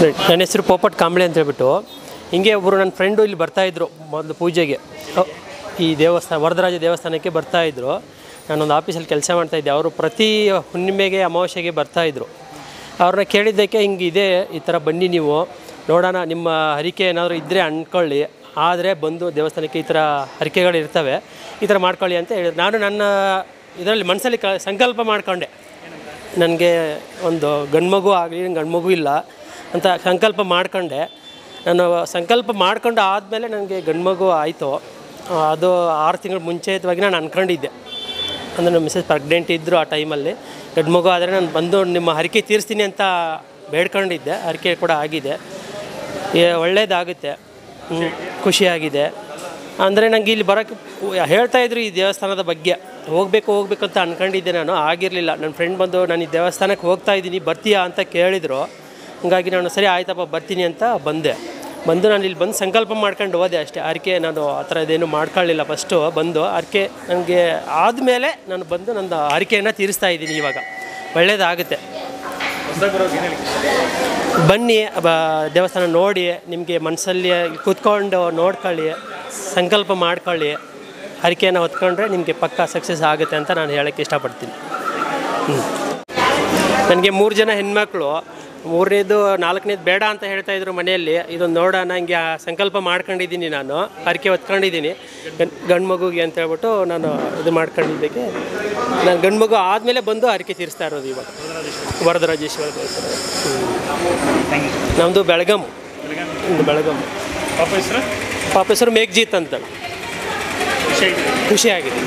ನನ್ನ ಹೆಸರು ಪೋಪಟ್ ಕಾಂಬ್ಳೆ ಅಂತ ಹೇಳ್ಬಿಟ್ಟು. ಹಿಂಗೆ ಒಬ್ಬರು ನನ್ನ ಫ್ರೆಂಡು ಇಲ್ಲಿ ಬರ್ತಾಯಿದ್ರು ಮೊದಲು ಪೂಜೆಗೆ, ಈ ದೇವಸ್ಥಾನ ವರದರಾಜ ದೇವಸ್ಥಾನಕ್ಕೆ ಬರ್ತಾಯಿದ್ರು. ನಾನೊಂದು ಆಫೀಸಲ್ಲಿ ಕೆಲಸ ಮಾಡ್ತಾಯಿದ್ದೆ. ಅವರು ಪ್ರತಿ ಹುಣ್ಣಿಮೆಗೆ ಅಮಾವಾಸ್ಯೆಗೆ ಬರ್ತಾಯಿದ್ರು. ಅವ್ರನ್ನ ಕೇಳಿದ್ದಕ್ಕೆ ಹಿಂಗಿದೆ, ಈ ಥರ ಬನ್ನಿ ನೀವು ನೋಡೋಣ, ನಿಮ್ಮ ಹರಿಕೆ ಏನಾದರೂ ಇದ್ದರೆ ಅಂದ್ಕೊಳ್ಳಿ, ಆದರೆ ಬಂದು ದೇವಸ್ಥಾನಕ್ಕೆ ಈ ಥರ ಹರಿಕೆಗಳಿರ್ತವೆ, ಈ ಥರ ಮಾಡ್ಕೊಳ್ಳಿ ಅಂತ ಹೇಳಿದ್ರು. ನಾನು ನನ್ನ ಇದರಲ್ಲಿ ಮನಸ್ಸಲ್ಲಿ ಸಂಕಲ್ಪ ಮಾಡಿಕೊಂಡೆ, ನನಗೆ ಒಂದು ಗಂಡು ಮಗು ಆಗಲಿ, ಗಂಡು ಮಗು ಇಲ್ಲ ಅಂತ ಸಂಕಲ್ಪ ಮಾಡಿಕೊಂಡೆ. ನಾನು ಸಂಕಲ್ಪ ಮಾಡ್ಕೊಂಡು ಆದಮೇಲೆ ನನಗೆ ಗಂಡು ಮಗು ಆಯಿತು. ಅದು 6 ತಿಂಗಳು ಮುಂಚಿತವಾಗಿ ನಾನು ಅಂದ್ಕೊಂಡಿದ್ದೆ. ಅಂದರೆ ನಮ್ಮ ಮಿಸಸ್ ಪ್ರೆಗ್ನೆಂಟ್ ಇದ್ದರು ಆ ಟೈಮಲ್ಲಿ. ಗಂಡು ಮಗು ಆದರೆ ನಾನು ಬಂದು ನಿಮ್ಮ ಹರಕೆ ತೀರಿಸ್ತೀನಿ ಅಂತ ಬೇಡ್ಕೊಂಡಿದ್ದೆ. ಹರಕೆ ಕೂಡ ಆಗಿದೆ, ಒಳ್ಳೆಯದಾಗುತ್ತೆ, ಖುಷಿಯಾಗಿದೆ. ಅಂದರೆ ನನಗೆ ಇಲ್ಲಿ ಬರೋಕ್ಕೆ ಹೇಳ್ತಾಯಿದ್ರು ಈ ದೇವಸ್ಥಾನದ ಬಗ್ಗೆ, ಹೋಗಬೇಕು ಅಂತ ಅಂದ್ಕೊಂಡಿದ್ದೆ. ನಾನು ಆಗಿರಲಿಲ್ಲ. ನನ್ನ ಫ್ರೆಂಡ್ ಬಂದು ನಾನು ಈ ದೇವಸ್ಥಾನಕ್ಕೆ ಹೋಗ್ತಾಯಿದ್ದೀನಿ, ಬರ್ತೀಯಾ ಅಂತ ಕೇಳಿದರು. ಹಾಗಾಗಿ ನಾನು ಸರಿ ಆಯ್ತಪ್ಪ ಬರ್ತೀನಿ ಅಂತ ಬಂದು ನಾನು ಇಲ್ಲಿ ಬಂದು ಸಂಕಲ್ಪ ಮಾಡ್ಕೊಂಡು ಹೋದೆ ಅಷ್ಟೇ. ಹರಕೆ ನಾನು ಆ ಥರ ಇದೇನು ಮಾಡ್ಕೊಳ್ಳಿಲ್ಲ. ಫಸ್ಟು ಬಂದು ಹರಕೆ ನನಗೆ ಆದಮೇಲೆ ನಾನು ಬಂದು ನನ್ನ ಹರಕೆಯನ್ನು ತೀರಿಸ್ತಾ ಇದ್ದೀನಿ. ಇವಾಗ ಒಳ್ಳೆಯದಾಗುತ್ತೆ. ಬನ್ನಿ, ದೇವಸ್ಥಾನ ನೋಡಿ, ನಿಮಗೆ ಮನಸ್ಸಲ್ಲಿ ಕೂತ್ಕೊಂಡು ನೋಡ್ಕೊಳ್ಳಿ, ಸಂಕಲ್ಪ ಮಾಡ್ಕೊಳ್ಳಿ, ಹರಕೆಯನ್ನು ಹೊತ್ಕೊಂಡ್ರೆ ನಿಮಗೆ ಪಕ್ಕಾ ಸಕ್ಸಸ್ ಆಗುತ್ತೆ ಅಂತ ನಾನು ಹೇಳೋಕ್ಕೆ ಇಷ್ಟಪಡ್ತೀನಿ. ನನಗೆ 3 ಜನ ಹೆಣ್ಮಕ್ಳು, 3ನೇದು 4ನೇದು ಬೇಡ ಅಂತ ಹೇಳ್ತಾಯಿದ್ರು ಮನೆಯಲ್ಲಿ. ಇದೊಂದು ನೋಡೋಣ, ಹಿಂಗೆ ಸಂಕಲ್ಪ ಮಾಡ್ಕೊಂಡಿದ್ದೀನಿ, ನಾನು ಹರಕೆ ಹೊತ್ಕೊಂಡಿದ್ದೀನಿ ಗಂಡು ಮಗುಗೆ ಅಂತ ಹೇಳ್ಬಿಟ್ಟು ನಾನು ಇದು ಮಾಡ್ಕೊಂಡಿದ್ದಕ್ಕೆ ನಾನು ಗಂಡು ಮಗು ಆದಮೇಲೆ ಬಂದು ಹರಕೆ ತೀರಿಸ್ತಾ ಇರೋದು ಇವಾಗ ವರದರಾಜೇಶ್ವರ ದೇವಸ್ಥಾನ. ನಮ್ಮದು ಬೆಳಗಾಂ. ಪಾಪ ಹೆಸರು ಮೇಘ್ಜಿತ್ ಅಂತ. ಖುಷಿಯಾಗಿದೆ.